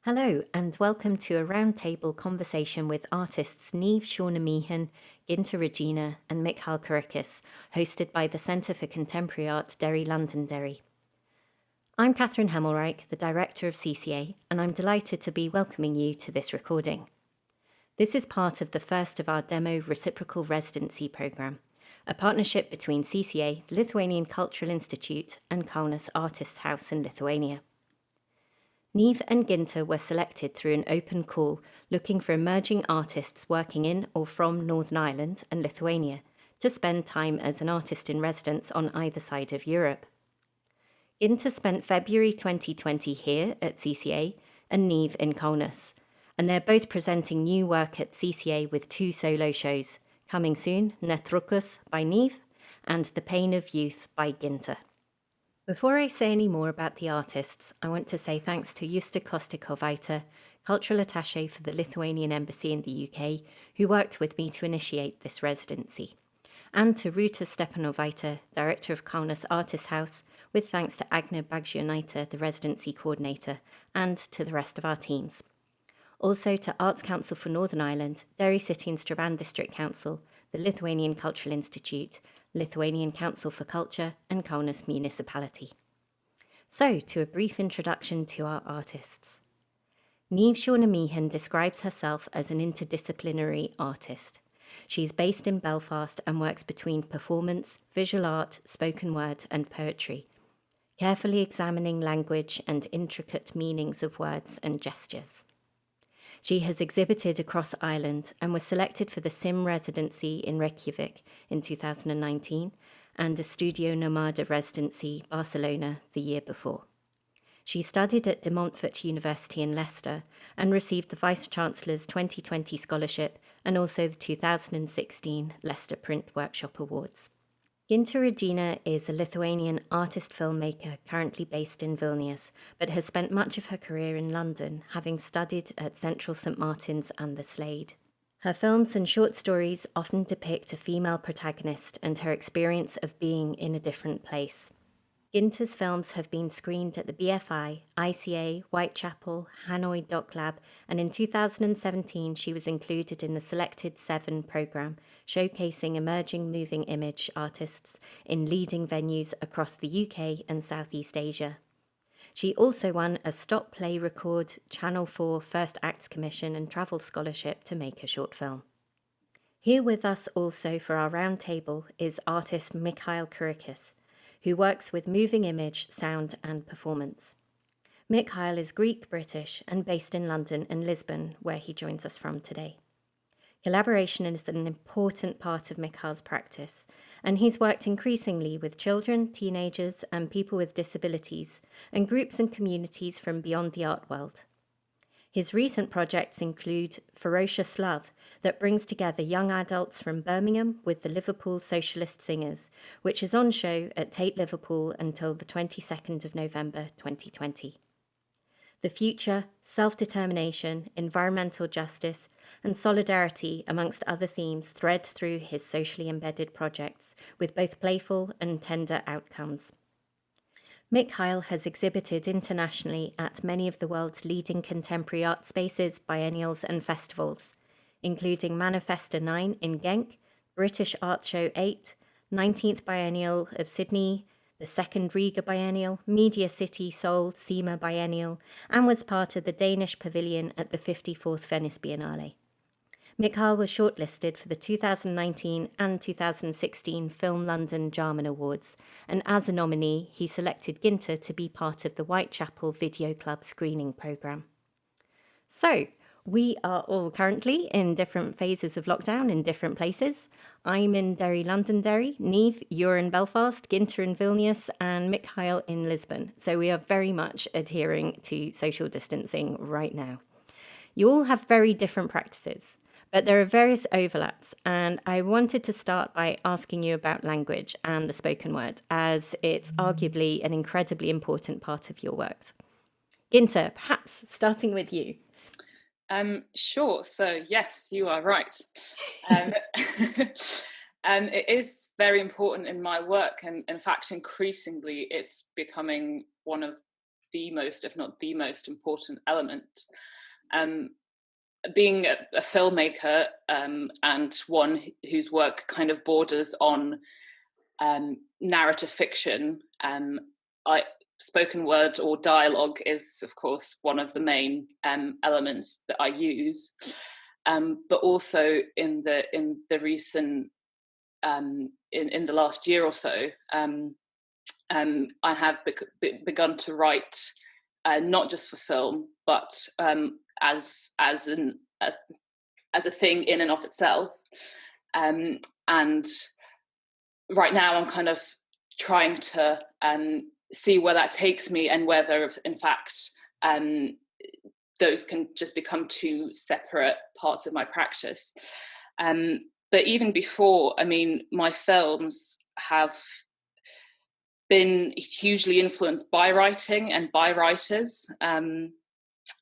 Hello, and welcome to a roundtable conversation with artists Niamh Meehan, Gintė Regina, and Mikhail Karikis, hosted by the Centre for Contemporary Art Derry Londonderry. I'm Catherine Hemelryk, the Director of CCA, and I'm delighted to be welcoming you to this recording. This is part of the first of our DeMo Reciprocal Residency programme, a partnership between CCA, the Lithuanian Cultural Institute, and Kaunas Artists' House in Lithuania. Niamh and Gintė were selected through an open call looking for emerging artists working in or from Northern Ireland and Lithuania to spend time as an artist in residence on either side of Europe. Gintė spent February 2020 here at CCA and Niamh in Kaunas, and they're both presenting new work at CCA with two solo shows, coming soon, Netrukus by Niamh and The Pain of Youth by Gintė. Before I say any more about the artists, I want to say thanks to Justa Kostikovaitė, Cultural Attaché for the Lithuanian Embassy in the UK, who worked with me to initiate this residency, and to Ruta Stepanovaitė, Director of Kaunas Artists' House, with thanks to Agne Bagžionaitė, the Residency Coordinator, and to the rest of our teams. Also to Arts Council for Northern Ireland, Derry City and Strabane District Council, the Lithuanian Cultural Institute, Lithuanian Council for Culture, and Kaunas Municipality. So, to a brief introduction to our artists. Niamh Meehan describes herself as an interdisciplinary artist. She's based in Belfast and works between performance, visual art, spoken word, and poetry, carefully examining language and intricate meanings of words and gestures. She has exhibited across Ireland and was selected for the SIM residency in Reykjavik in 2019 and a Studio Nomada residency Barcelona the year before. She studied at De Montfort University in Leicester and received the Vice-Chancellor's 2020 scholarship and also the 2016 Leicester Print Workshop Awards. Gintė Regina is a Lithuanian artist-filmmaker currently based in Vilnius, but has spent much of her career in London, having studied at Central St Martin's and the Slade. Her films and short stories often depict a female protagonist and her experience of being in a different place. Gintė's films have been screened at the BFI, ICA, Whitechapel, Hanoi Doc Lab, and in 2017 she was included in the Selected 7 programme, showcasing emerging moving image artists in leading venues across the UK and Southeast Asia. She also won a Stop Play Record Channel 4 First Acts Commission and Travel Scholarship to make a short film. Here with us also for our roundtable is artist Mikhail Karikis, who works with moving image, sound and performance. Mikhail is Greek-British and based in London and Lisbon, where he joins us from today. Collaboration is an important part of Mikhail's practice, and he's worked increasingly with children, teenagers and people with disabilities, and groups and communities from beyond the art world. His recent projects include Ferocious Love, that brings together young adults from Birmingham with the Liverpool Socialist Singers, which is on show at Tate Liverpool until the 22nd of November 2020. The future, self-determination, environmental justice, and solidarity, amongst other themes, thread through his socially embedded projects with both playful and tender outcomes. Mikhail has exhibited internationally at many of the world's leading contemporary art spaces, biennials and festivals, including Manifesta 9 in Genk, British Art Show 8, 19th Biennial of Sydney, the 2nd Riga Biennial, Media City Seoul SEMA Biennial, and was part of the Danish Pavilion at the 54th Venice Biennale. Mikhail was shortlisted for the 2019 and 2016 Film London Jarman Awards, and as a nominee, he selected Gintė to be part of the Whitechapel Video Club screening programme. So, we are all currently in different phases of lockdown in different places. I'm in Derry Londonderry, Niamh, you're in Belfast, Gintė in Vilnius, and Mikhail in Lisbon. So we are very much adhering to social distancing right now. You all have very different practices, but there are various overlaps, and I wanted to start by asking you about language and the spoken word, as it's arguably an incredibly important part of your work. Gintė, perhaps starting with you. Sure. So yes, you are right. It is very important in my work, and in fact, increasingly, it's becoming one of the most, if not the most important element. Being a filmmaker and one whose work kind of borders on narrative fiction, spoken word or dialogue is, of course, one of the main elements that I use. But also in the recent, in the last year or so, I have begun to write not just for film, but as a thing in and of itself. And right now I'm kind of trying to see where that takes me, and whether in fact those can just become two separate parts of my practice. But even before, I mean, my films have been hugely influenced by writing and by writers.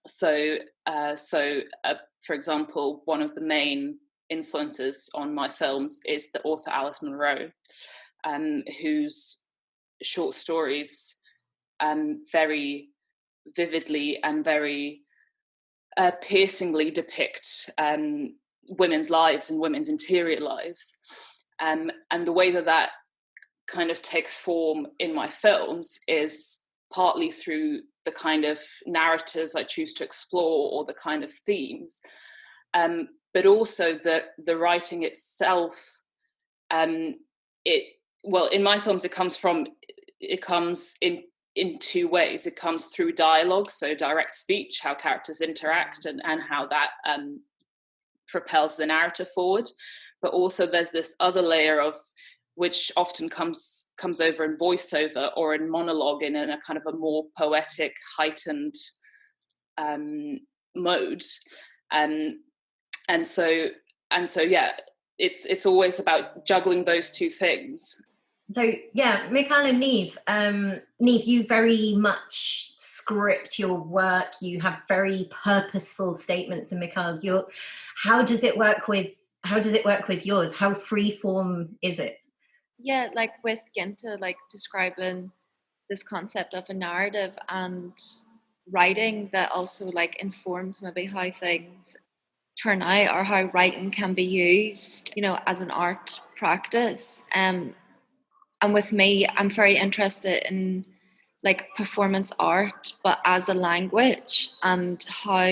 So, for example, one of the main influences on my films is the author Alice Munro, whose short stories very vividly and very piercingly depict women's lives and women's interior lives. And the way that kind of takes form in my films is partly through the kind of narratives I choose to explore, or the kind of themes, but also the writing itself. In my films, it comes in two ways. It comes through dialogue, so direct speech, how characters interact, and how that propels the narrative forward. But also there's this other layer of, which often comes over in voiceover or in monologue, in a kind of a more poetic, heightened mode. And so yeah, it's always about juggling those two things. So yeah, Mikhail and Niamh, Niamh, you very much script your work. You have very purposeful statements, and Mikhail, how does it work with yours? How freeform is it? Yeah, like with Gintė, like describing this concept of a narrative and writing that also like informs maybe how things turn out, or how writing can be used, as an art practice. And with me, I'm very interested in like performance art, but as a language, and how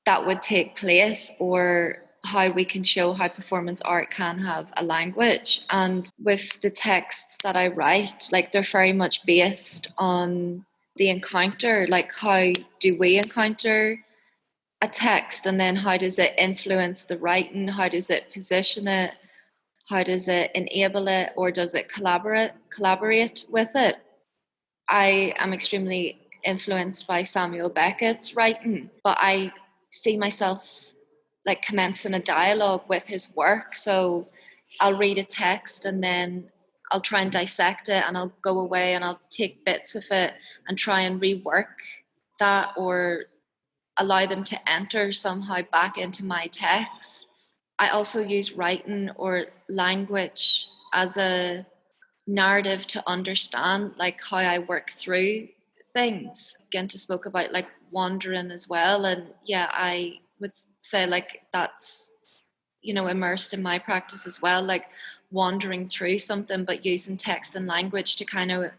that would take place, or how we can show how performance art can have a language. And with the texts that I write, like they're very much based on the encounter, like how do we encounter a text, and then how does it influence the writing, how does it position it, how does it enable it, or does it collaborate with it. I am extremely influenced by Samuel Beckett's writing, but I see myself like commencing a dialogue with his work. So I'll read a text, and then I'll try and dissect it, and I'll go away and I'll take bits of it and try and rework that, or allow them to enter somehow back into my texts. I also use writing or language as a narrative to understand like how I work through things. Gintė spoke about like wandering as well, and yeah, I would say like that's immersed in my practice as well, like wandering through something but using text and language to kind of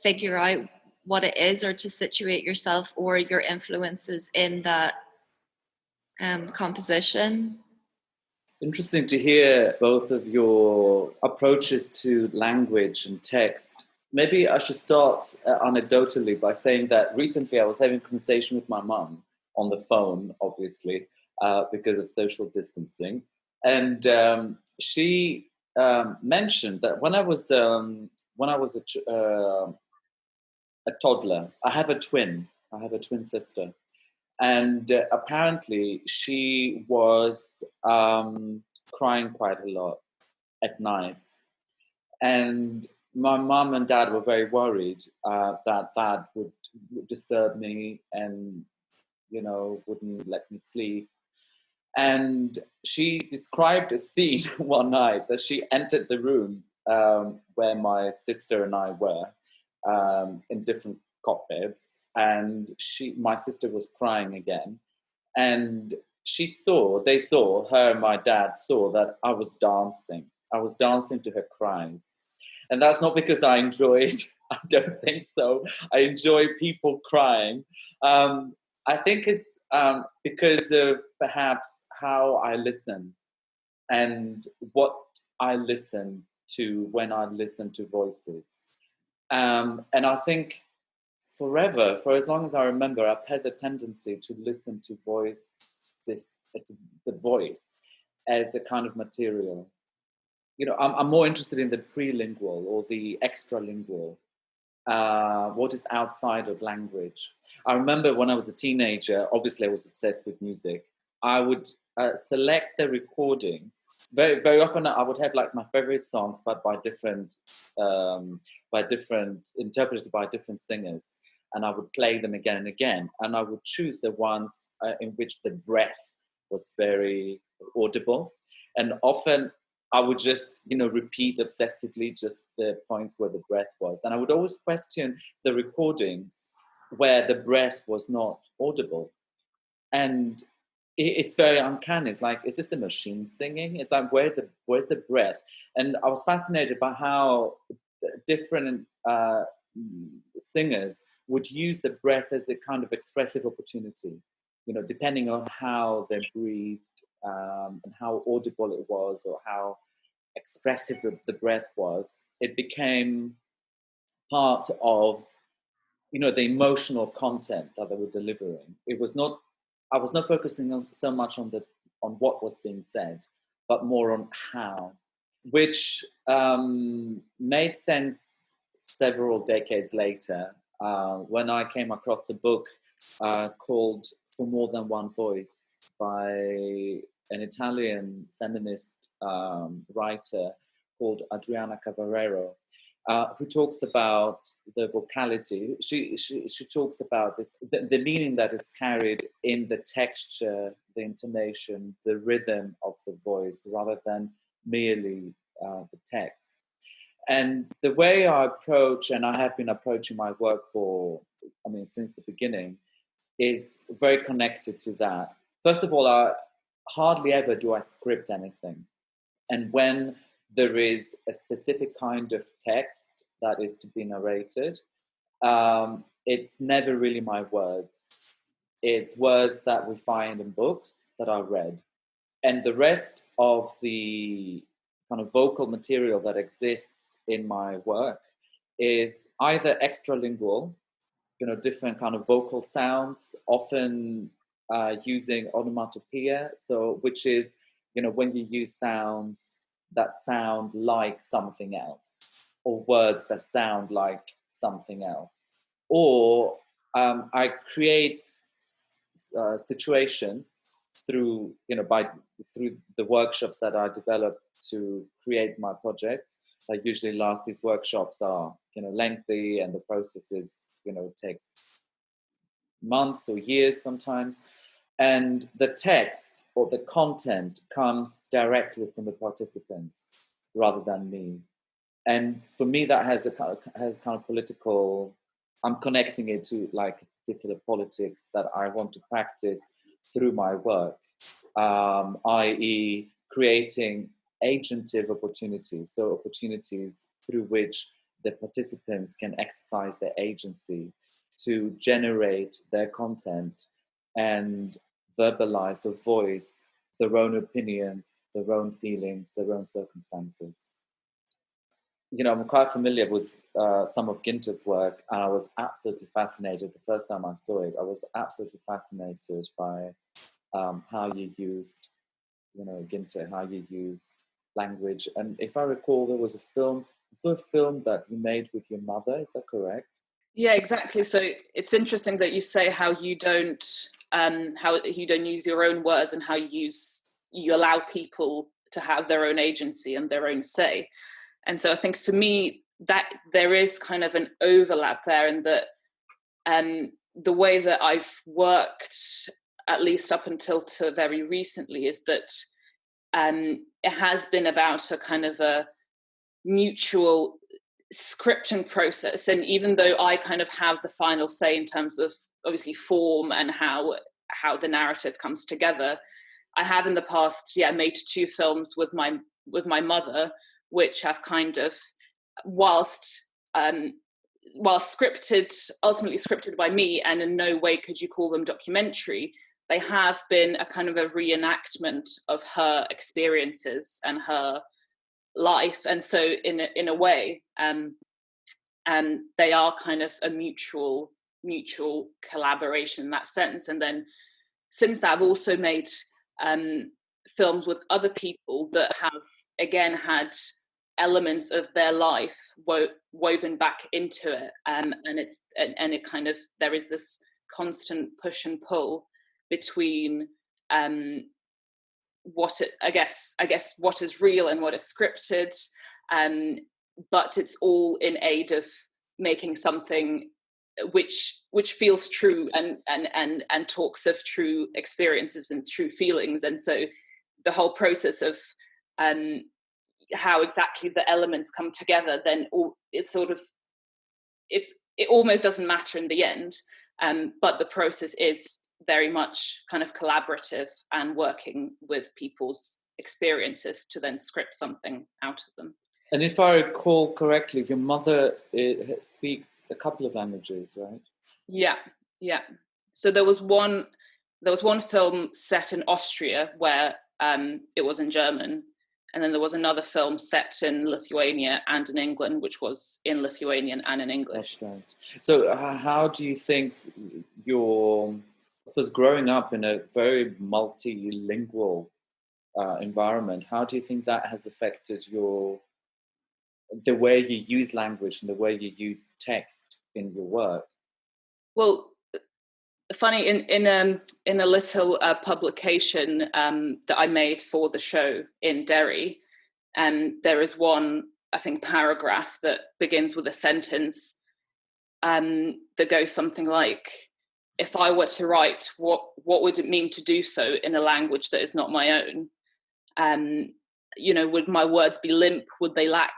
figure out what it is, or to situate yourself or your influences in that composition. Interesting to hear both of your approaches to language and text. Maybe I should start anecdotally by saying that recently I was having a conversation with my mum on the phone, obviously, because of social distancing. And she mentioned that when I was a toddler, I have a twin sister. And apparently she was crying quite a lot at night. And my mum and dad were very worried that would disturb me and, wouldn't let me sleep. And she described a scene one night that she entered the room where my sister and I were in different cot beds, and my sister was crying again, and her and my dad saw that I was dancing to her cries. And that's not because I enjoyed, I don't think so, I enjoy people crying. I think it's because of perhaps how I listen and what I listen to when I listen to voices. And I think forever, for as long as I remember, I've had the tendency to listen to the voice as a kind of material. I'm more interested in the prelingual or the extralingual, what is outside of language. I remember when I was a teenager, obviously I was obsessed with music. I would select the recordings. Very, very often I would have like my favorite songs, but interpreted by different singers. And I would play them again and again. And I would choose the ones in which the breath was very audible. And often I would just, repeat obsessively just the points where the breath was. And I would always question the recordings where the breath was not audible. And it's very uncanny. It's like, is this a machine singing? It's like, where's the breath? And I was fascinated by how different singers would use the breath as a kind of expressive opportunity, depending on how they breathed and how audible it was or how expressive the breath was. It became part of, the emotional content that they were delivering. I was not focusing so much on what was being said, but more on how, which made sense several decades later when I came across a book called For More Than One Voice by an Italian feminist writer called Adriana Cavarero, who talks about the vocality. She talks about this, the meaning that is carried in the texture, the intonation, the rhythm of the voice, rather than merely the text. And the way I approach, and I have been approaching my work since the beginning, is very connected to that. First of all, hardly ever do I script anything. And when there is a specific kind of text that is to be narrated, it's never really my words. It's words that we find in books that I read. And the rest of the kind of vocal material that exists in my work is either extralingual, different kind of vocal sounds, often using onomatopoeia, which is, when you use sounds that sound like something else, or words that sound like something else. Or I create situations through the workshops that I develop to create my projects. These workshops are, lengthy, and the process is, takes months or years sometimes. And the text or the content comes directly from the participants rather than me. And for me, that has kind of political, I'm connecting it to like particular politics that I want to practice through my work, i.e. creating agentive opportunities, so opportunities through which the participants can exercise their agency to generate their content and verbalize or voice their own opinions, their own feelings, their own circumstances. I'm quite familiar with some of Gintė's work, and I was absolutely fascinated. The first time I saw it, I was absolutely fascinated by how you used, Gintė, how you used language. And if I recall, there was I saw a film that you made with your mother, is that correct? Yeah, exactly. So it's interesting that you say how you don't use your own words, and how you allow people to have their own agency and their own say. And so I think for me that there is kind of an overlap there, in that the way that I've worked, at least up until to very recently, is that it has been about a kind of a mutual scripting process, and even though I kind of have the final say in terms of obviously form and how the narrative comes together, I have in the past made 2 films with my mother, which have kind of, whilst ultimately scripted by me, and in no way could you call them documentary, they have been a kind of a reenactment of her experiences and her life. And so in a way, and they are kind of a mutual collaboration in that sense. And then since that, I've also made films with other people that have again had elements of their life woven back into it, and it kind of, there is this constant push and pull between what is real and what is scripted, but it's all in aid of making something which feels true and talks of true experiences and true feelings. And so the whole process of how exactly the elements come together, then it almost doesn't matter in the end, but the process is very much kind of collaborative and working with people's experiences to then script something out of them. And if I recall correctly, your mother speaks a couple of languages, right? Yeah. So there was one film set in Austria where it was in German, and then there was another film set in Lithuania and in England, which was in Lithuanian and in English. That's right. So how do you think I suppose growing up in a very multilingual environment, how do you think that has affected the way you use language and the way you use text in your work? Well, funny, in a little publication that I made for the show in Derry, there is one, I think, paragraph that begins with a sentence that goes something like, if I were to write, what would it mean to do so in a language that is not my own? Would my words be limp? Would they lack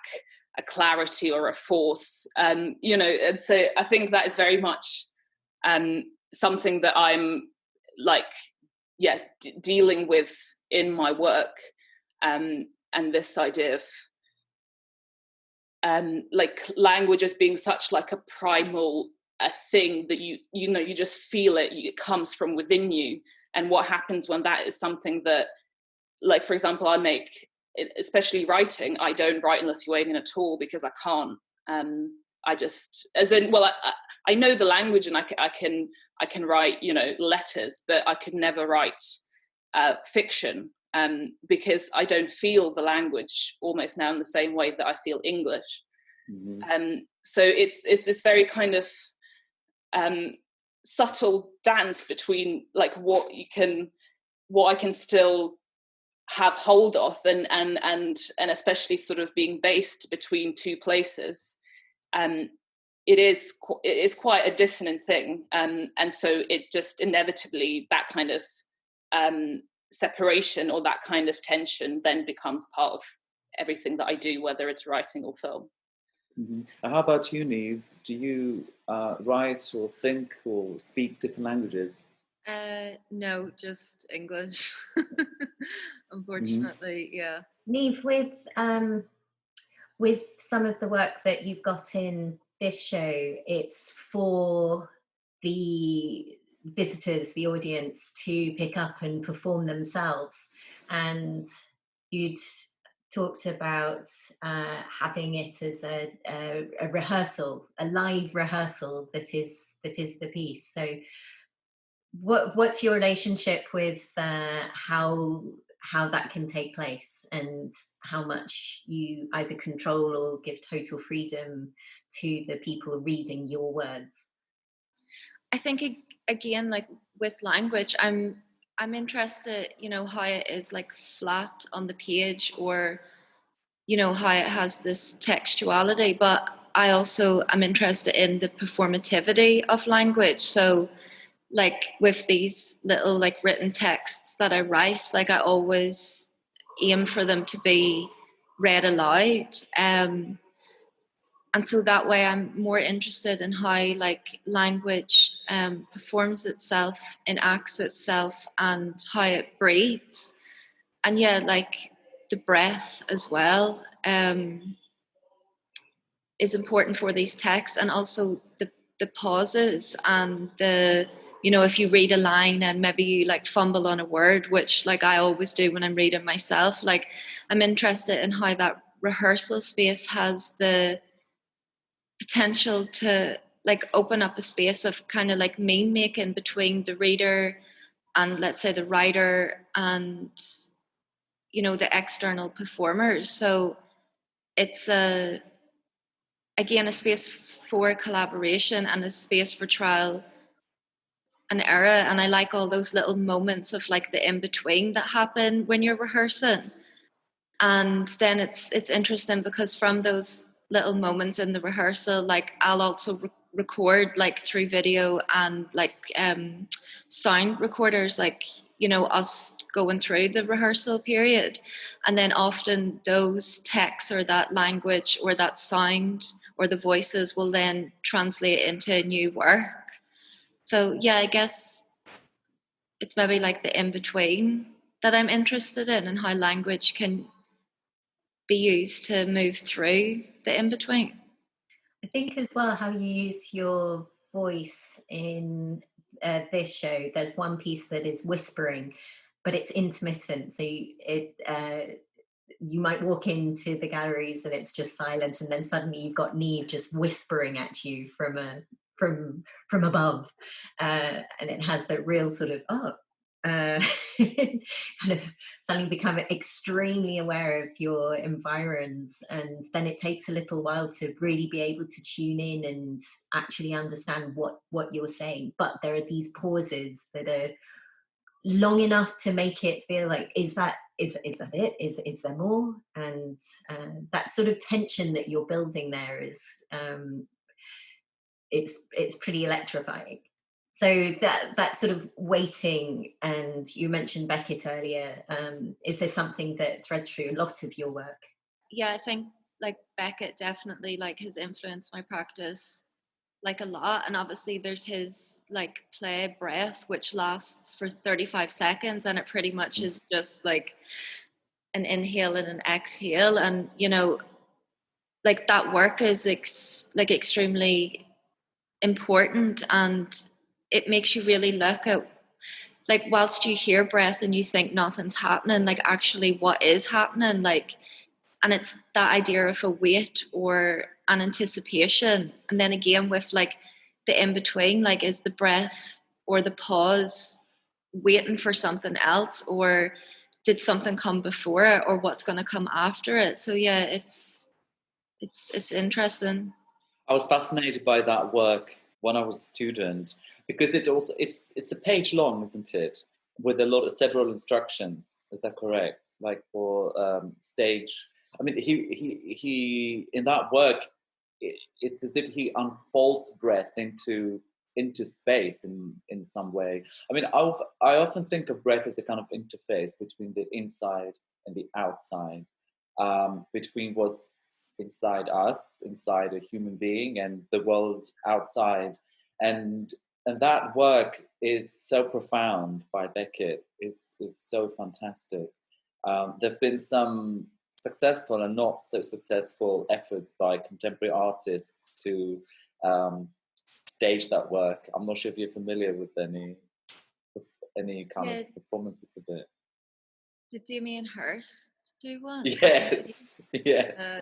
a clarity or a force? And so I think that is very much something that I'm dealing with in my work, and this idea of language as being such like a primal thing that you just feel it. It comes from within you, and what happens when that is something that, like, for example, I make, especially writing, I don't write in Lithuanian at all because I can't. I just, I know the language and I can write, letters, but I could never write fiction because I don't feel the language almost now in the same way that I feel English. Mm-hmm. So it's this very kind of subtle dance between like what I can still have hold of, and especially sort of being based between 2 places. It is quite a dissonant thing, and so it just inevitably, that kind of separation or that kind of tension then becomes part of everything that I do, whether it's writing or film. Mm-hmm. How about you, Niamh? Do you write or think or speak different languages? No, just English. Unfortunately, yeah. Niamh, with some of the work that you've got in this show, it's for the visitors, the audience, to pick up and perform themselves. And you'd talked about having it as a rehearsal, a live rehearsal that is the piece. So what's your relationship with how that can take place, and how much you either control or give total freedom to the people reading your words? I think again, like with language, I'm interested, how it is like flat on the page, or how it has this textuality, but I also am interested in the performativity of language. So like with these little like written texts that I write, like I always aim for them to be read aloud, and And so that way I'm more interested in how like language performs itself, enacts itself, and how it breathes. And yeah, like the breath as well is important for these texts, and also the pauses and the, you know, if you read a line and maybe you like fumble on a word, which like I always do when I'm reading myself, like I'm interested in how that rehearsal space has the potential to like open up a space of kind of like meaning making between the reader and, let's say, the writer and, you know, the external performers. So it's again a space for collaboration and a space for trial and error. And I like all those little moments of like the in between that happen when you're rehearsing. And then it's interesting because from those little moments in the rehearsal, like I'll also record like through video and like sound recorders, like, you know, us going through the rehearsal period. And then often those texts or that language or that sound or the voices will then translate into a new work. So yeah, I guess it's maybe like the in between that I'm interested in, and how language can be used to move through the in between. I think as well how you use your voice in this show. There's one piece that is whispering, but it's intermittent. So you might walk into the galleries and it's just silent, and then suddenly you've got Niamh just whispering at you from above, and it has that real sort of kind of suddenly become extremely aware of your environs, and then it takes a little while to really be able to tune in and actually understand what you're saying. But there are these pauses that are long enough to make it feel like, is that it? Is there more? And that sort of tension that you're building there is it's pretty electrifying. So that sort of waiting, and you mentioned Beckett earlier. Is there something that threads through a lot of your work? Yeah, I think like Beckett definitely like has influenced my practice like a lot. And obviously there's his like play Breath, which lasts for 35 seconds, and it pretty much is just like an inhale and an exhale. And, you know, like that work is like extremely important, and it makes you really look at, like, whilst you hear breath and you think nothing's happening, like actually what is happening, like, and it's that idea of a wait or an anticipation. And then again with like the in between, like, is the breath or the pause waiting for something else, or did something come before it, or what's going to come after it? So yeah, it's interesting. I was fascinated by that work when I was a student, because it's a page long, isn't it? With several instructions. Is that correct? Like for stage. I mean, he in that work, it's as if he unfolds breath into space in some way. I mean, I often think of breath as a kind of interface between the inside and the outside, between what's inside us, inside a human being, and the world outside. And that work is so profound by Beckett, is so fantastic. There have been some successful and not so successful efforts by contemporary artists to stage that work. I'm not sure if you're familiar with any kind of performances of it. Did Damien Hirst do one? Yes, yes.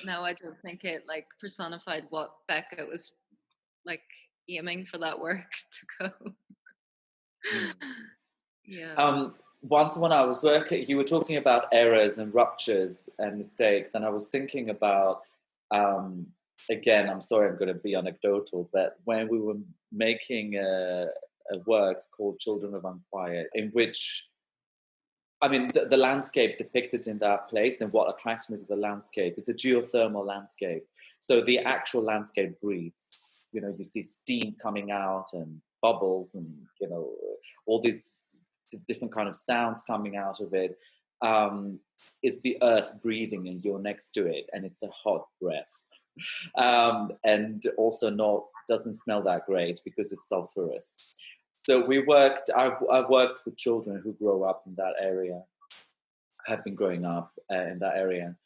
No, I don't think it like personified what Beckett was like aiming for that work to go. Yeah. Once when I was working, you were talking about errors and ruptures and mistakes, and I was thinking about, again, I'm sorry I'm going to be anecdotal, but when we were making a work called Children of Unquiet, in which, I mean, the landscape depicted in that place, and what attracts me to the landscape is a geothermal landscape. So the actual landscape breathes. You know, you see steam coming out and bubbles, and, you know, all these different kind of sounds coming out of it. is the earth breathing and you're next to it, and it's a hot breath, and also doesn't smell that great because it's sulfurous. So I worked with children who grow up in that area, have been growing up in that area,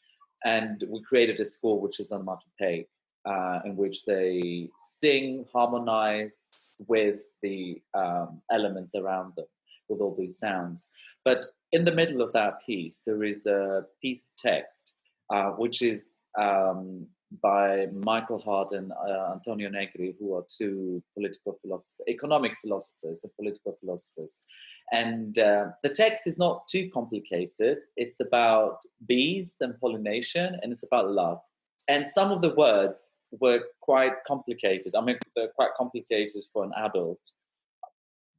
and we created a school which is onomatopoeic, in which they sing, harmonize with the elements around them, with all these sounds. But in the middle of that piece, there is a piece of text, which is by Michael Hart and Antonio Negri, who are two economic philosophers and political philosophers. And the text is not too complicated. It's about bees and pollination, and it's about love. And some of the words were quite complicated. I mean, they're quite complicated for an adult.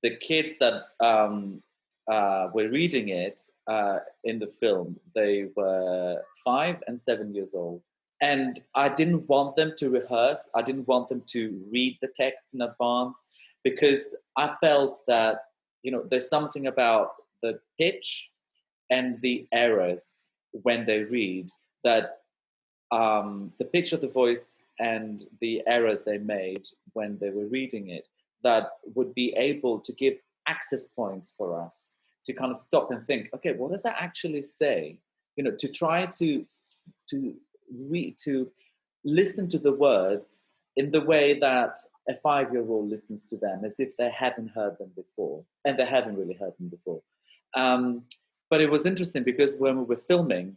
The kids that were reading it in the film, they were 5 and 7 years old. And I didn't want them to rehearse. I didn't want them to read the text in advance, because I felt that, there's something about the pitch and the errors when they read, that the pitch of the voice and the errors they made when they were reading it, that would be able to give access points for us to kind of stop and think, okay, what does that actually say? To try to listen to the words in the way that a 5-year-old listens to them, as if they haven't heard them before, and they haven't really heard them before. But it was interesting because when we were filming,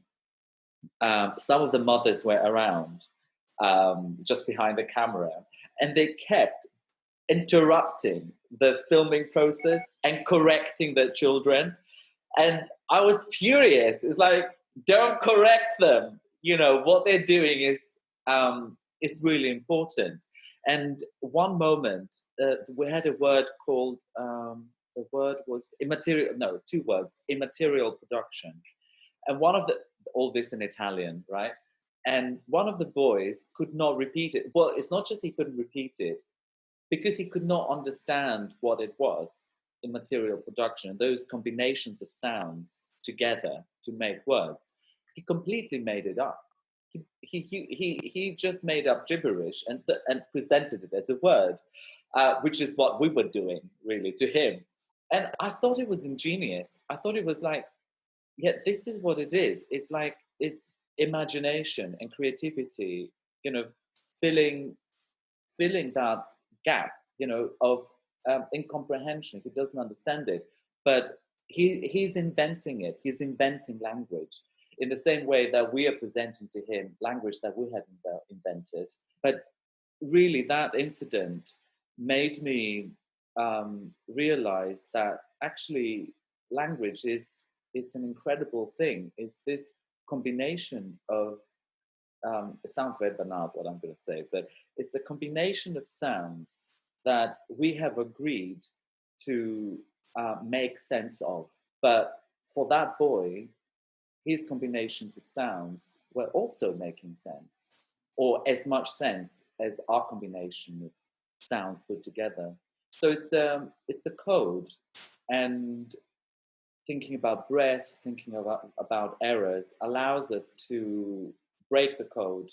some of the mothers were around, just behind the camera, and they kept interrupting the filming process and correcting their children. And I was furious. It's like, don't correct them. What they're doing is really important. And one moment, we had a word called, the word was immaterial, no, 2 words, immaterial production. And all this in Italian, right? And one of the boys could not repeat it. Well, it's not just he couldn't repeat it, because he could not understand what it was, immaterial production, those combinations of sounds together to make words. He completely made it up. He just made up gibberish and presented it as a word, which is what we were doing, really, to him. And I thought it was ingenious. I thought it was like, yeah, this is what it is. It's like, it's imagination and creativity, filling that gap, of incomprehension. He doesn't understand it, but he's inventing it. He's inventing language in the same way that we are presenting to him language that we had invented. But really, that incident made me realize that actually language it's an incredible thing. It's this combination of, it sounds very banal what I'm going to say, but it's a combination of sounds that we have agreed to make sense of. But for that boy, his combinations of sounds were also making sense, or as much sense as our combination of sounds put together. So it's a code, and thinking about breath, thinking about errors allows us to break the code,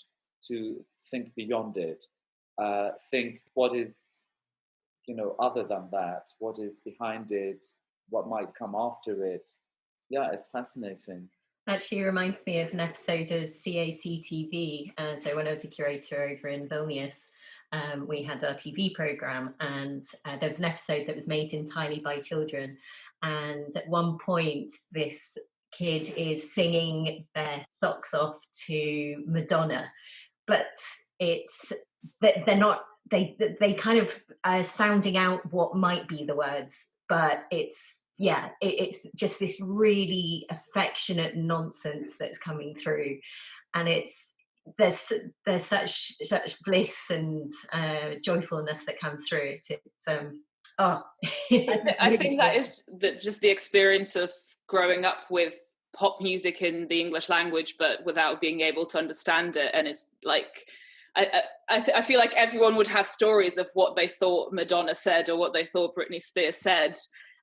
to think beyond it, think what is, other than that, what is behind it, what might come after it. Yeah, it's fascinating. Actually reminds me of an episode of CAC TV. So when I was a curator over in Vilnius, we had our TV programme, and there was an episode that was made entirely by children. And at one point, this kid is singing their socks off to Madonna, but they're not. They kind of are sounding out what might be the words, but it's just this really affectionate nonsense that's coming through, and there's such bliss and joyfulness that comes through it. I think that is just the experience of growing up with pop music in the English language, but without being able to understand it. And it's like, I feel like everyone would have stories of what they thought Madonna said or what they thought Britney Spears said.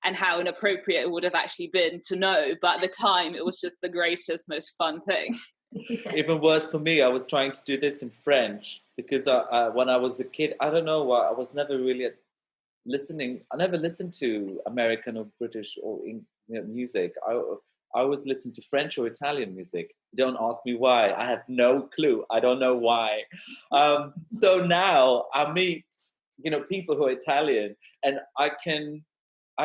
and how inappropriate it would have actually been to know. But at the time, it was just the greatest, most fun thing. Even worse for me, I was trying to do this in French because when I was a kid, I don't know why, I was never really listening. I never listened to American or British or music. I always listened to French or Italian music. Don't ask me why. I have no clue. I don't know why. So now I meet, people who are Italian, and I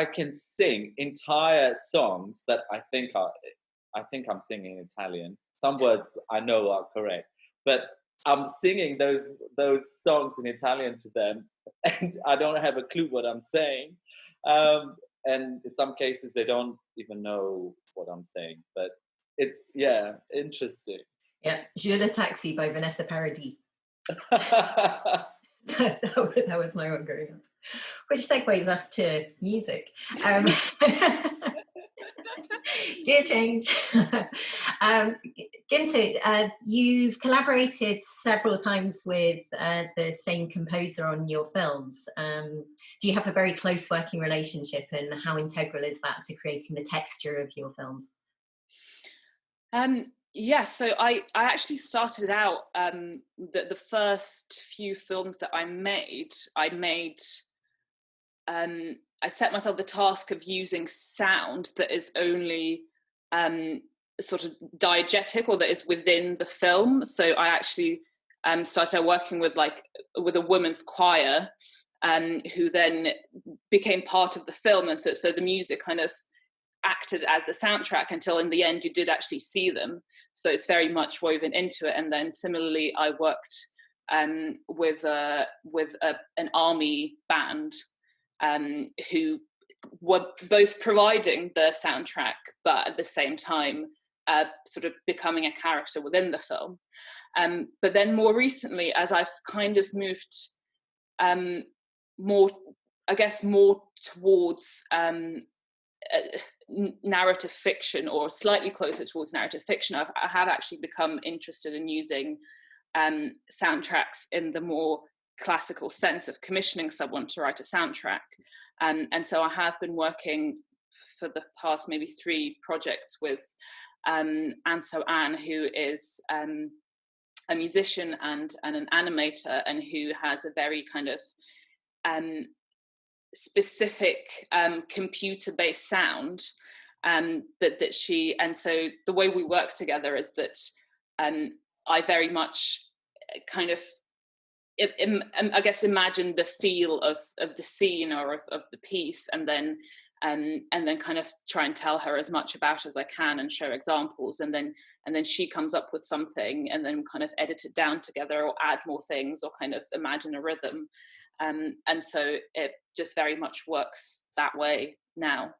can sing entire songs that I think I'm singing in Italian. Some words I know are correct, but I'm singing those songs in Italian to them, and I don't have a clue what I'm saying. And in some cases, they don't even know what I'm saying. But it's, interesting. Yeah, Je le Taxi by Vanessa Paradis. that was my one growing up. Which segues us to music. Gear change. Gintė, you've collaborated several times with the same composer on your films. Do you have a very close working relationship, and how integral is that to creating the texture of your films? So I actually started out, the first few films that I made, I set myself the task of using sound that is only sort of diegetic, or that is within the film. So I actually started working with a women's choir, who then became part of the film, and so the music kind of acted as the soundtrack until in the end you did actually see them. So it's very much woven into it. And then similarly, I worked with an army band, who were both providing the soundtrack, but at the same time sort of becoming a character within the film. But then more recently, as I've kind of moved more towards narrative fiction, or slightly closer towards narrative fiction, I have actually become interested in using soundtracks in the more classical sense of commissioning someone to write a soundtrack. And so I have been working for the past maybe 3 projects with Anne, who is a musician and an animator, and who has a very kind of specific computer-based sound, but that she, and so the way we work together is that I very much kind of I guess imagine the feel of the scene or of the piece, and then kind of try and tell her as much about as I can and show examples, and then she comes up with something, and then kind of edit it down together or add more things or kind of imagine a rhythm. And so it just very much works that way now.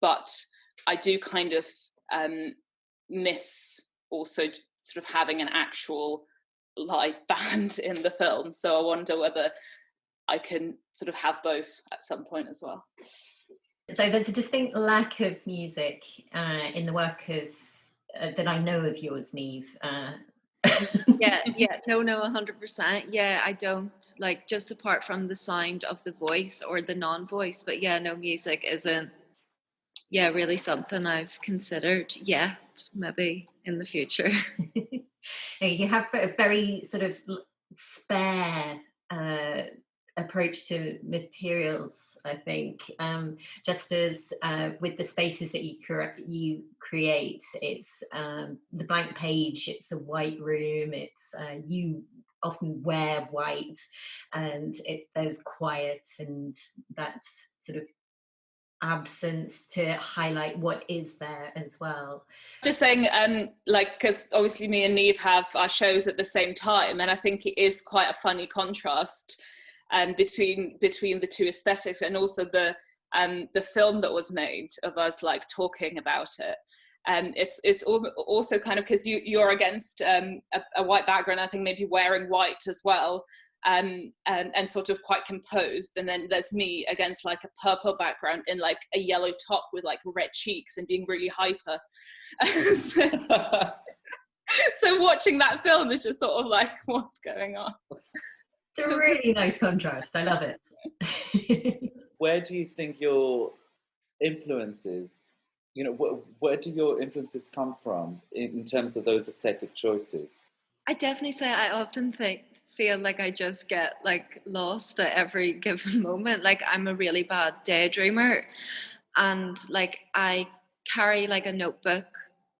But I do kind of miss also sort of having an actual live band in the film. So I wonder whether I can sort of have both at some point as well. So there's a distinct lack of music in the work of that I know of yours, Niamh. No, 100%. Yeah, I don't, like, just apart from the sound of the voice or the non-voice, but no, music isn't really something I've considered yet, maybe in the future. You have a very sort of spare approach to materials, I think. Just as with the spaces that you create, it's the blank page, it's a white room, it's you often wear white, and there's quiet and that sort of absence to highlight what is there as well. Just saying, because obviously me and Niamh have our shows at the same time, and I think it is quite a funny contrast between the two aesthetics, and also the film that was made of us like talking about it. It's also kind of, because you're against a white background, I think maybe wearing white as well. And sort of quite composed, and then there's me against like a purple background in like a yellow top with like red cheeks and being really hyper. So watching that film is just sort of like, what's going on? It's a really nice contrast. I love it. Where do you think your influences, where do your influences come from in terms of those aesthetic choices? I definitely say I often feel like I just get like lost at every given moment. Like I'm a really bad daydreamer, and like I carry like a notebook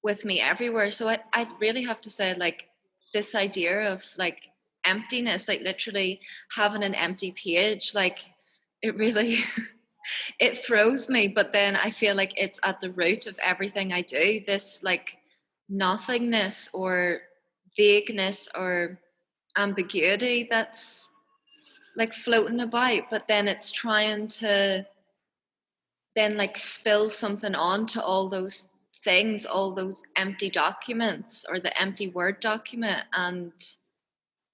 with me everywhere. So I really have to say like this idea of like emptiness, like literally having an empty page, like it really it throws me. But then I feel like it's at the root of everything I do. This like nothingness or vagueness or ambiguity that's like floating about, but then it's trying to then like spill something onto all those things, all those empty documents or the empty Word document. And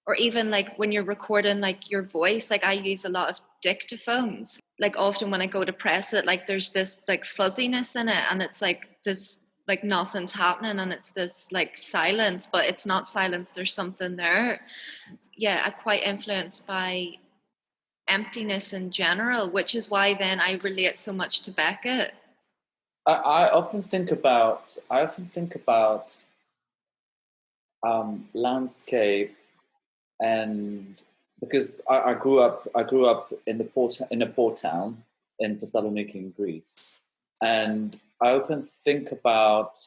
or even like when you're recording like your voice, like I use a lot of dictaphones. Like often when I go to press it, like there's this like fuzziness in it, and it's like this like nothing's happening, and it's this like silence, but it's not silence, there's something there. Yeah, I'm quite influenced by emptiness in general, which is why then I relate so much to Beckett. I often think about landscape, and because I grew up in a port town in Thessaloniki in Greece, and I often think about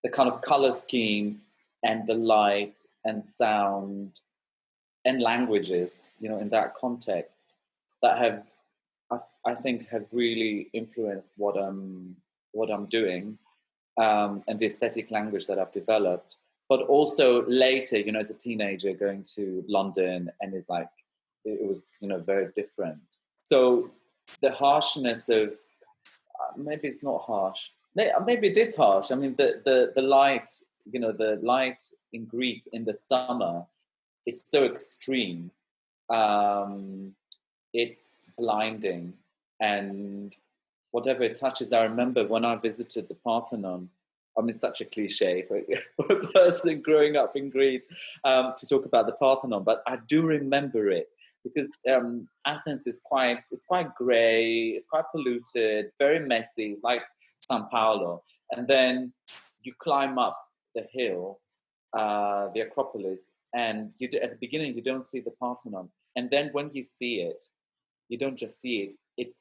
the kind of color schemes and the light and sound and languages, in that context, that have, I think, have really influenced what I'm doing, and the aesthetic language that I've developed. But also later, as a teenager going to London, and it was, very different. So the harshness of, maybe it's not harsh, maybe it is harsh. I mean, the light, the light in Greece in the summer is so extreme. It's blinding, and whatever it touches. I remember when I visited the Parthenon. I mean, such a cliche for a person growing up in Greece to talk about the Parthenon, but I do remember it because Athens is quite grey, it's quite polluted, very messy. It's like São Paulo, and then you climb up the hill, the Acropolis, and at the beginning you don't see the Parthenon, and then when you see it, you don't just see it.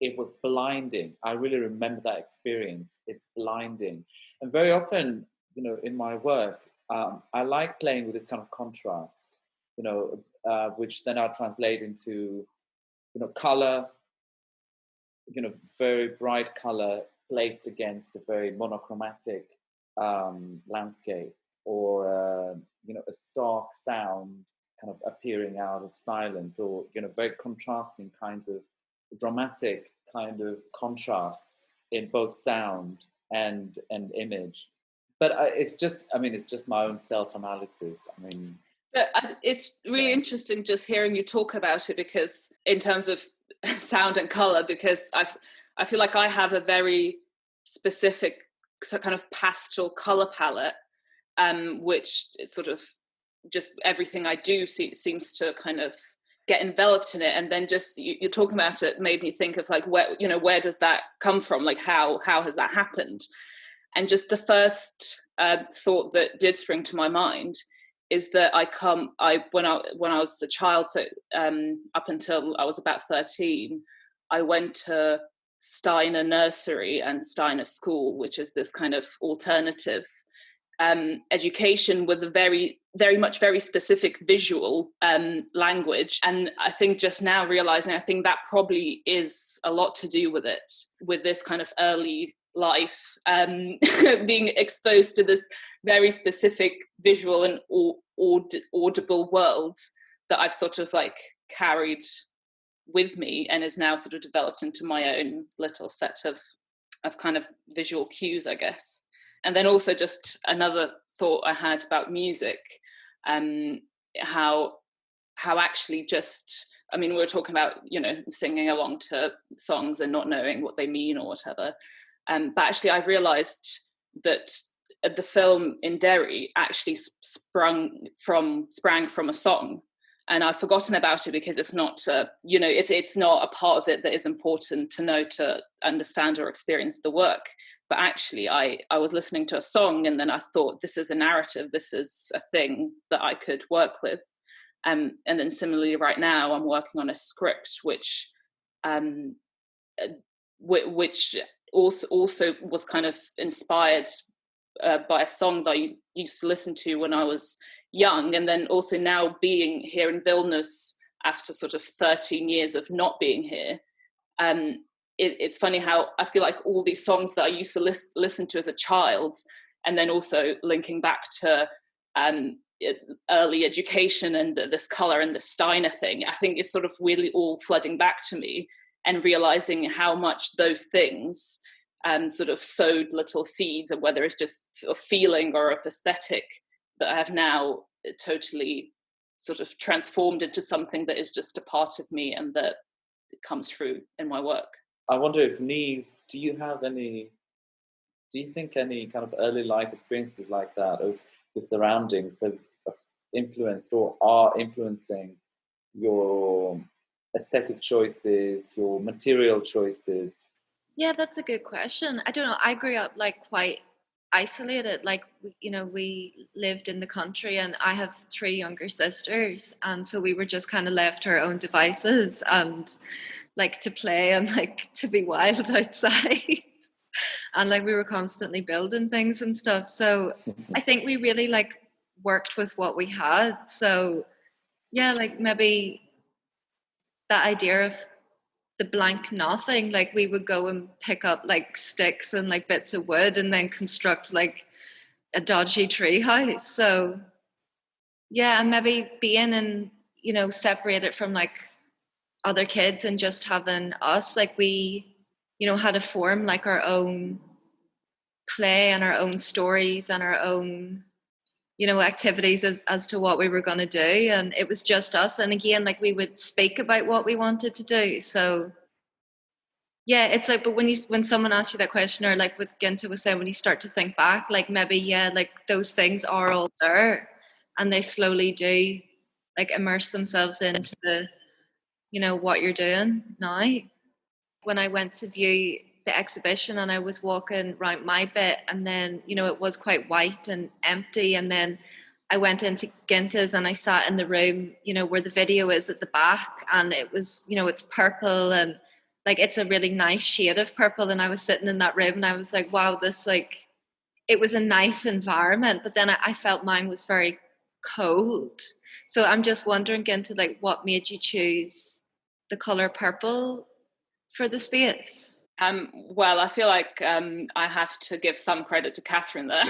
It was blinding. I really remember that experience. It's blinding. And very often, in my work, I like playing with this kind of contrast, which then I'll translate into, color, very bright color placed against a very monochromatic landscape, or, a stark sound kind of appearing out of silence, or, very contrasting kinds of dramatic kind of contrasts in both sound and image. But it's just my own self-analysis. I mean, but it's really interesting just hearing you talk about it, because in terms of sound and color, because I feel like I have a very specific kind of pastel color palette, which is sort of just everything I do seems to kind of get enveloped in it. And then just you're talking about it made me think of like, where does that come from? Like how has that happened? And just the first thought that did spring to my mind is that when I was a child, so up until I was about 13, I went to Steiner Nursery and Steiner School, which is this kind of alternative education with a very, very much very specific visual language. And I think just now realizing, I think that probably is a lot to do with it, with this kind of early life, being exposed to this very specific visual and audible world that I've sort of like carried with me, and is now sort of developed into my own little set of kind of visual cues, I guess. And then also just another thought I had about music, how actually just, I mean, we were talking about, singing along to songs and not knowing what they mean or whatever. But actually I've realised that the film in Derry actually sprang from a song. and I've forgotten about it because it's not, it's not a part of it that is important to know to understand or experience the work. But actually, I was listening to a song, and then I thought, this is a narrative, this is a thing that I could work with. And then similarly, right now, I'm working on a script which also was kind of inspired by a song that I used to listen to when I was young, and then also now being here in Vilnius after sort of 13 years of not being here. It's funny how I feel like all these songs that I used to listen to as a child, and then also linking back to early education and this colour and the Steiner thing, I think it's sort of really all flooding back to me, and realising how much those things sort of sowed little seeds, and whether it's just a feeling or of aesthetic, that I have now totally sort of transformed into something that is just a part of me and that it comes through in my work. I wonder if Niamh, do you think any kind of early life experiences like that of your surroundings have influenced or are influencing your aesthetic choices, your material choices? Yeah, that's a good question. I don't know. I grew up like quite isolated. Like, we lived in the country, and I have 3 younger sisters. And so we were just kind of left to our own devices, and like to play and like to be wild outside. And like we were constantly building things and stuff. So I think we really like worked with what we had. So yeah, like maybe that idea of the blank nothing, like we would go and pick up like sticks and like bits of wood and then construct like a dodgy tree house. So yeah, and maybe being in, separated from like other kids and just having us, like we, had to form like our own play and our own stories and our own, activities as to what we were going to do. And it was just us. And again, like we would speak about what we wanted to do. So yeah, it's like, but when someone asks you that question, or like what Gintė was saying, when you start to think back, like maybe, yeah, like those things are all there, and they slowly do like immerse themselves into the, what you're doing now. When I went to view the exhibition and I was walking around my bit, and then, it was quite white and empty. And then I went into Gintė's and I sat in the room, where the video is at the back, and it was, it's purple, and like it's a really nice shade of purple. And I was sitting in that room and I was like, wow, this, like, it was a nice environment, but then I felt mine was very cold. So I'm just wondering, Gintė, like what made you choose the colour purple for the space? Well, I feel like I have to give some credit to Catherine there.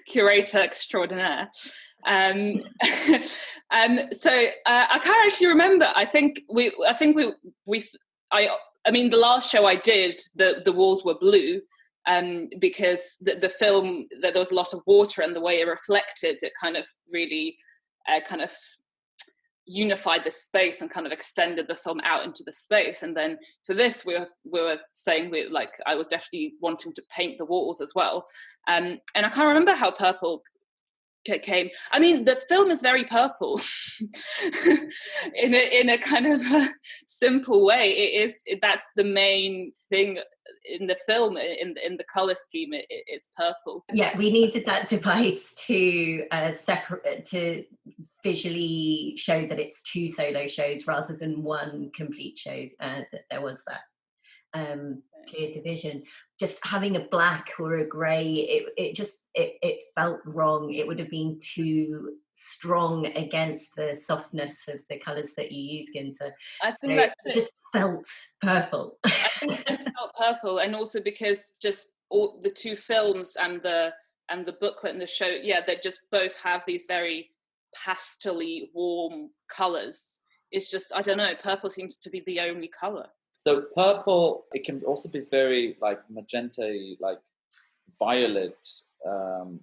Curator extraordinaire. So I can't actually remember. I mean, the last show I did, the walls were blue, because the film, that there was a lot of water, and the way it reflected, it kind of really kind of unified the space and kind of extended the film out into the space. And then for this, we were saying I was definitely wanting to paint the walls as well. And I can't remember how purple came. I mean, the film is very purple in a kind of a simple way. That's the main thing in the film, in the color scheme. It's purple. Yeah, we needed that device to separate, to visually show that it's 2 solo shows rather than 1 complete show. That there was that clear division. Just having a black or a grey, it felt wrong. It would have been too strong against the softness of the colours that you use, Gintė. I think it just felt purple. I think it felt purple, and also because just all the 2 films and the booklet and the show, they just both have these very pastel-y, warm colours. It's just, I don't know, purple seems to be the only colour. So purple, it can also be very like magenta, like violet,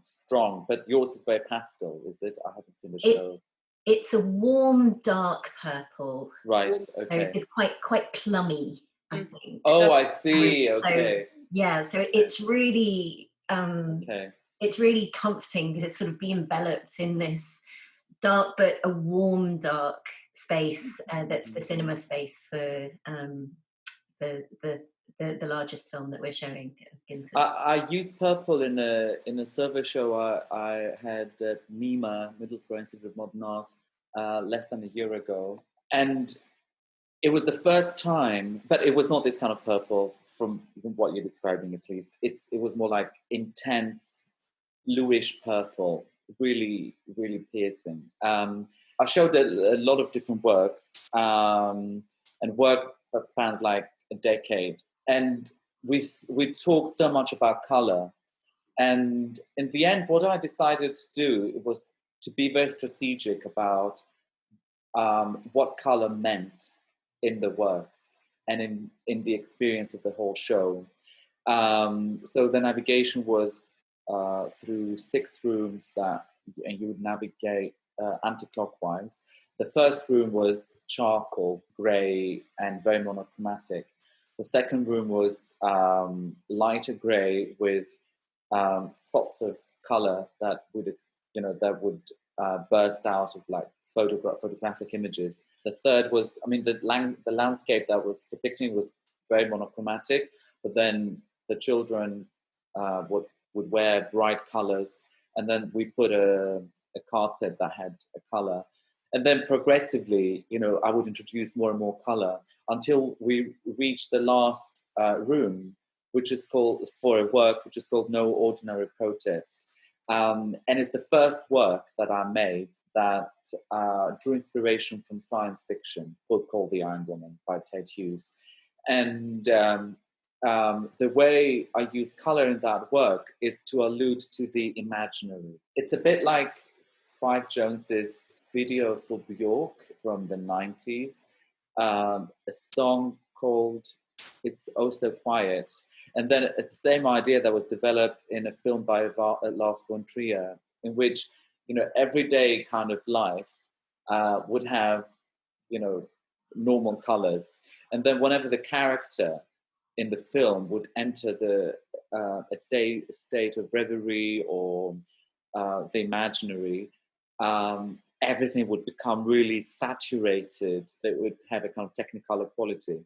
strong, but yours is very pastel, is it? I haven't seen the show. It's a warm, dark purple. Right, okay. So it's quite plummy, I think. Oh, I see, okay. So it's really, it's really comforting to sort of be enveloped in this dark, but a warm dark space that's the cinema space for the largest film that we're showing. I used purple in a survey show I had at Niamh, Middlesbrough Institute of Modern Art, less than a year ago. And it was the first time, but it was not this kind of purple from what you're describing, at least. It was more like intense, bluish purple, really, really piercing. I showed a lot of different works, and work that spans like a decade. And we talked so much about color. And in the end, what I decided to do was to be very strategic about what color meant in the works and in the experience of the whole show. So the navigation was through 6 rooms and you would navigate anti-clockwise. The first room was charcoal, grey, and very monochromatic. The second room was lighter grey with spots of colour that would burst out of like photographic images. The third was, the landscape that was depicting was very monochromatic, but then the children would wear bright colours, and then we put a carpet that had a colour. And then progressively, I would introduce more and more colour until we reached the last room, which is called, for a work, which is called No Ordinary Protest. And it's the first work that I made that drew inspiration from science fiction, called The Iron Woman by Tate Hughes. And the way I use colour in that work is to allude to the imaginary. It's a bit like Spike Jonze's video for Bjork from the 90s, a song called It's Oh So Quiet. And then it's the same idea that was developed in a film by Lars von Trier, in which, everyday kind of life would have, normal colors. And then whenever the character in the film would enter a state of reverie or the imaginary, everything would become really saturated. It would have a kind of technicolor quality.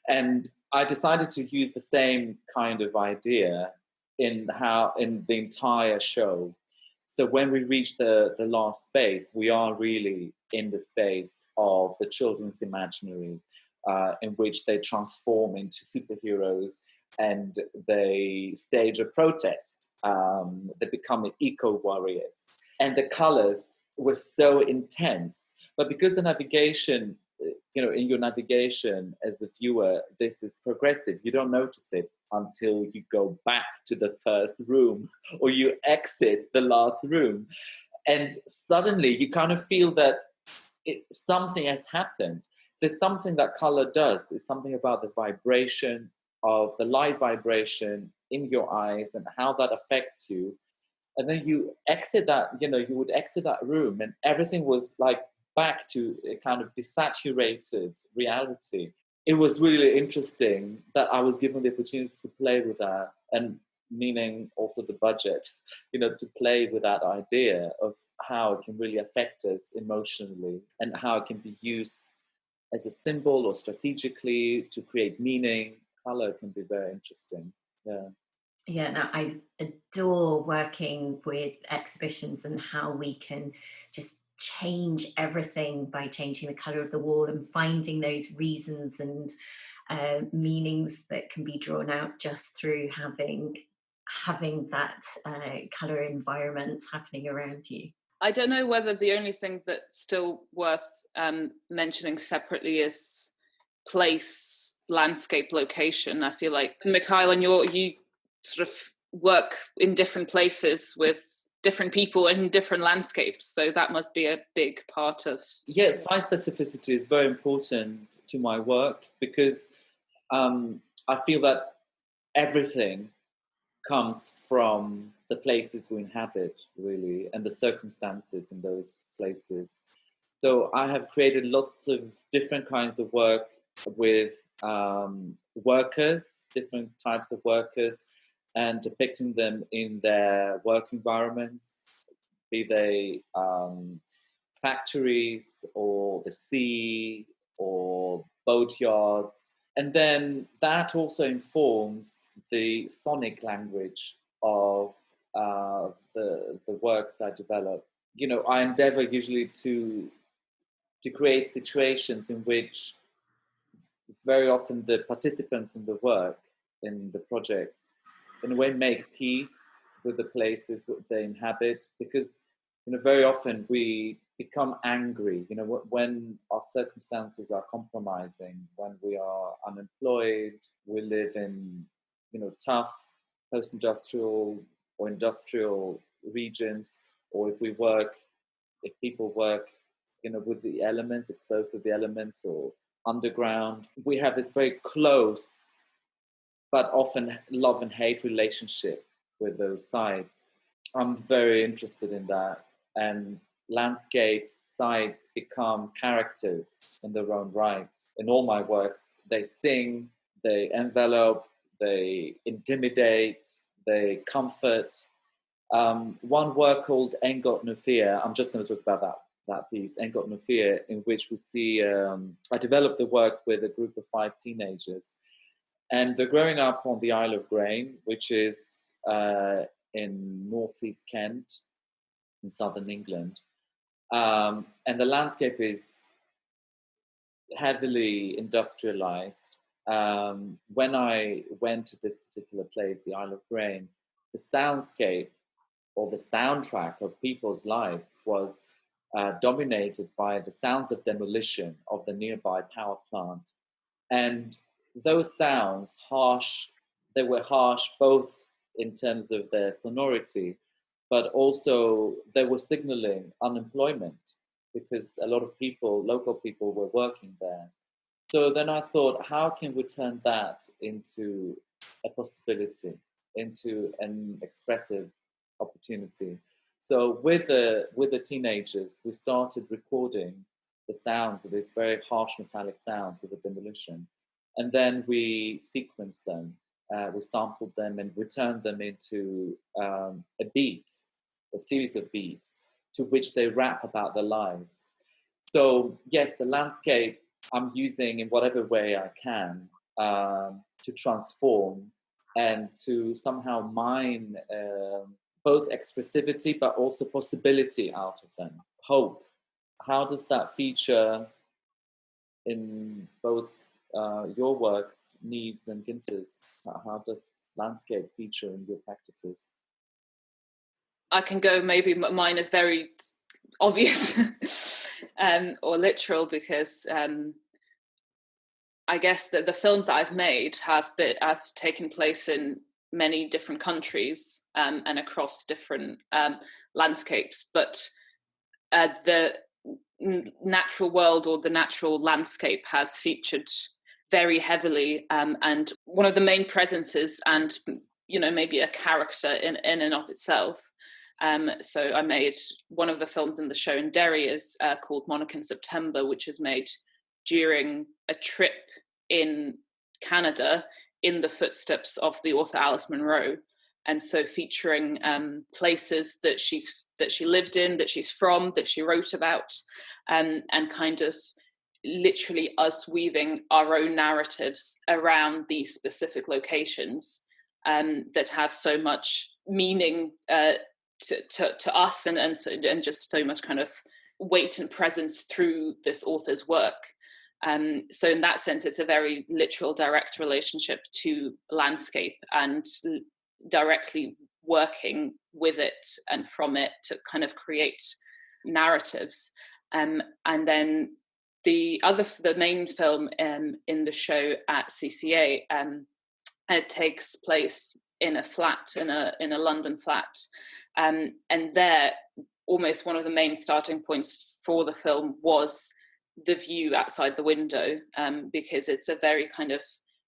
And I decided to use the same kind of idea in the entire show. So when we reach the last space, we are really in the space of the children's imaginary, in which they transform into superheroes and they stage a protest. They become eco-warriors. And the colors were so intense. But because the navigation, in your navigation as a viewer, this is progressive. You don't notice it until you go back to the first room or you exit the last room. And suddenly you kind of feel that something has happened. There's something that color does. There's something about the vibration of the light vibration in your eyes and how that affects you. And then you exit that, you would exit that room and everything was like back to a kind of desaturated reality. It was really interesting that I was given the opportunity to play with that, and meaning also the budget, to play with that idea of how it can really affect us emotionally and how it can be used as a symbol or strategically to create meaning. Color can be very interesting. Yeah. Yeah, no, I adore working with exhibitions and how we can just change everything by changing the colour of the wall and finding those reasons and meanings that can be drawn out just through having that colour environment happening around you. I don't know whether the only thing that's still worth mentioning separately is place, landscape, location. I feel like, Mikhail, and you sort of work in different places with different people and different landscapes, so that must be a big part of... Yes, site specificity is very important to my work because I feel that everything comes from the places we inhabit, really, and the circumstances in those places. So I have created lots of different kinds of work with workers, different types of workers, and depicting them in their work environments, be they factories or the sea or boatyards. And then that also informs the sonic language of the works I develop. You know, I endeavor usually to create situations in which very often the participants in the work, in the projects, in a way make peace with the places that they inhabit, because, you know, very often we become angry, you know, when our circumstances are compromising, when we are unemployed, we live in, you know, tough post-industrial or industrial regions, or if people work, you know, with the elements, exposed to the elements, or underground, we have this very close but often love and hate relationship with those sites. I'm very interested in that, and landscapes, sites become characters in their own right. In all my works, they sing, they envelop, they intimidate, they comfort. One work called Ain't Got No Fear, I'm just going to talk about that piece, Ain't Got No Fear, in which we see, I developed the work with a group of 5 teenagers, and they're growing up on the Isle of Grain, which is in northeast Kent, in southern England. And the landscape is heavily industrialized. When I went to this particular place, the Isle of Grain, the soundscape or the soundtrack of people's lives was dominated by the sounds of demolition of the nearby power plant. And those sounds, they were harsh both in terms of their sonority, but also they were signaling unemployment, because a lot of people, local people, were working there. So then I thought, how can we turn that into a possibility, into an expressive opportunity? So with the teenagers, we started recording the sounds of these very harsh metallic sounds of the demolition. And then we sequenced them, we sampled them, and we turned them into a series of beats to which they rap about their lives. So yes, the landscape I'm using in whatever way I can to transform and to somehow mine both expressivity but also possibility out of them. Hope. How does that feature in both your works, Niamh's and Gintė's? How does landscape feature in your practices? I can go, maybe mine is very obvious or literal, because I guess that the films that I've made have taken place in many different countries and across different landscapes, but the natural world or the natural landscape has featured very heavily, and one of the main presences, and, you know, maybe a character in and of itself. So I made one of the films in the show in Derry is called Monarch in September, which is made during a trip in Canada in the footsteps of the author Alice Munro, and so featuring places that she lived in, that she's from, that she wrote about, and kind of literally us weaving our own narratives around these specific locations that have so much meaning to us and just so much kind of weight and presence through this author's work. So in that sense, it's a very literal, direct relationship to landscape and directly working with it and from it to kind of create narratives. And then the main film in the show at CCA, it takes place in a flat, in a London flat. And there, almost one of the main starting points for the film was the view outside the window, because it's a very kind of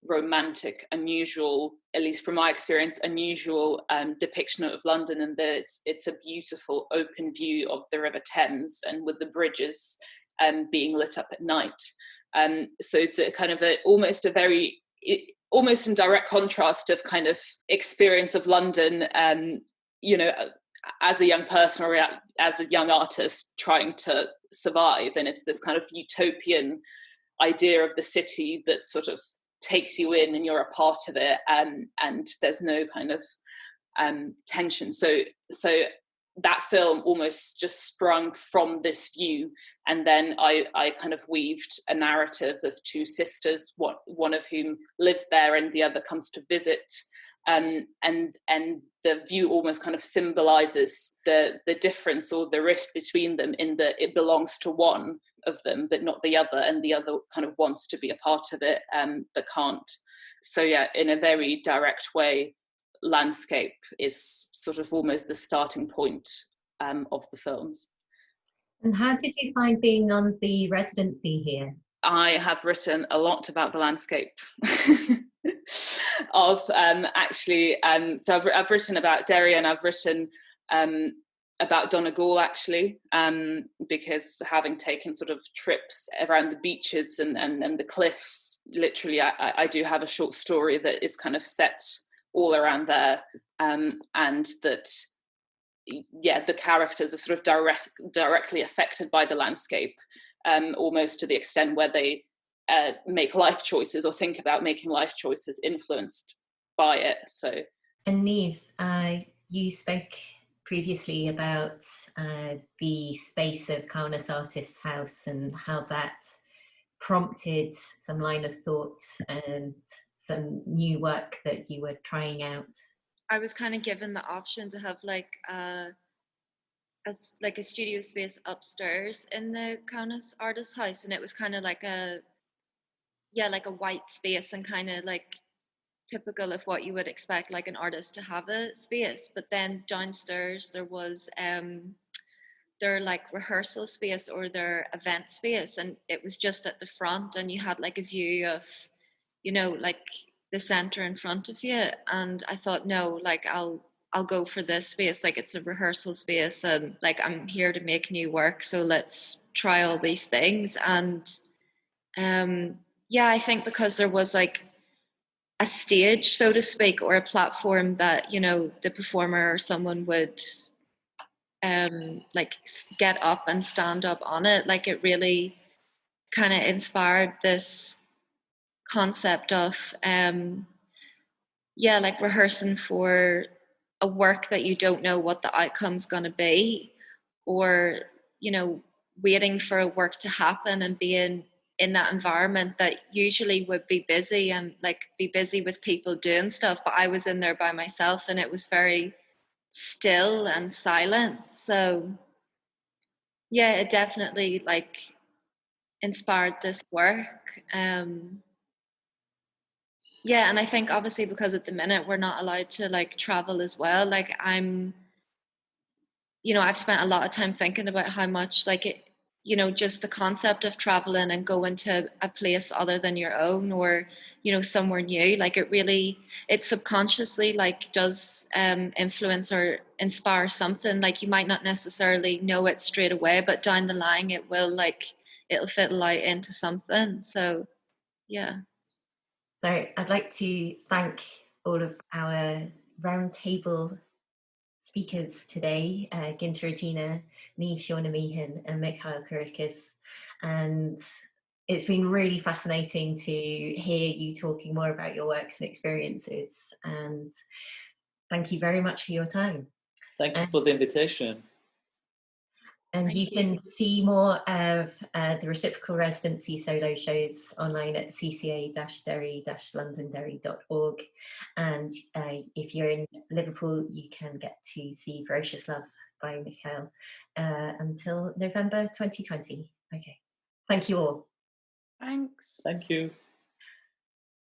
romantic, unusual, at least from my experience, unusual depiction of London, and that it's a beautiful open view of the River Thames, and with the bridges being lit up at night. So it's a kind of almost in direct contrast of kind of experience of London, you know, as a young person or as a young artist trying to survive, and it's this kind of utopian idea of the city that sort of takes you in and you're a part of it, and there's no kind of tension. So that film almost just sprung from this view, and then I kind of weaved a narrative of two sisters, one of whom lives there and the other comes to visit, and the view almost kind of symbolizes the difference or the rift between them, in that it belongs to one of them but not the other, and the other kind of wants to be a part of it but can't. So yeah, in a very direct way, landscape is sort of almost the starting point of the films. And how did you find being on the residency here? I have written a lot about the landscape of so I've written about Derry, and I've written about Donegal actually, because having taken sort of trips around the beaches and the cliffs, literally I do have a short story that is kind of set all around there, and that the characters are sort of directly affected by the landscape, almost to the extent where they make life choices or think about making life choices influenced by it. So, and Niamh, you spoke previously about the space of Kaunas Artists House and how that prompted some line of thought and some new work that you were trying out. I was kind of given the option to have like a studio space upstairs in the Kaunas Artists House, and it was kind of like a white space and kind of like typical of what you would expect like an artist to have a space. But then downstairs there was their like rehearsal space or their event space, and it was just at the front, and you had like a view of, you know, like the center in front of you. And I thought, no, like I'll go for this space, like it's a rehearsal space, and like I'm here to make new work, so let's try all these things. And I think because there was like a stage, so to speak, or a platform that, you know, the performer or someone would like get up and stand up on it, like it really kind of inspired this concept of like rehearsing for a work that you don't know what the outcome's going to be, or, you know, waiting for a work to happen and being in that environment that usually would be busy and like be busy with people doing stuff, but I was in there by myself and it was very still and silent. So yeah, it definitely like inspired this work. And I think obviously because at the minute we're not allowed to like travel as well, like I'm, you know, I've spent a lot of time thinking about how much like it, you know, just the concept of traveling and going to a place other than your own, or, you know, somewhere new, like it subconsciously like does influence or inspire something. Like you might not necessarily know it straight away, but down the line it will, like it'll fiddle out into something. So yeah. So I'd like to thank all of our roundtable speakers today, Gintė, Regina, Niamh, Seana, Meehan and Mikhail Karikis. And it's been really fascinating to hear you talking more about your works and experiences. And thank you very much for your time. Thank you for the invitation. And you can see more of the Reciprocal Residency solo shows online at CCA-Derry-Londonderry.org. And if you're in Liverpool, you can get to see Ferocious Love by Mikhail until November 2020. Okay. Thank you all. Thanks. Thank you.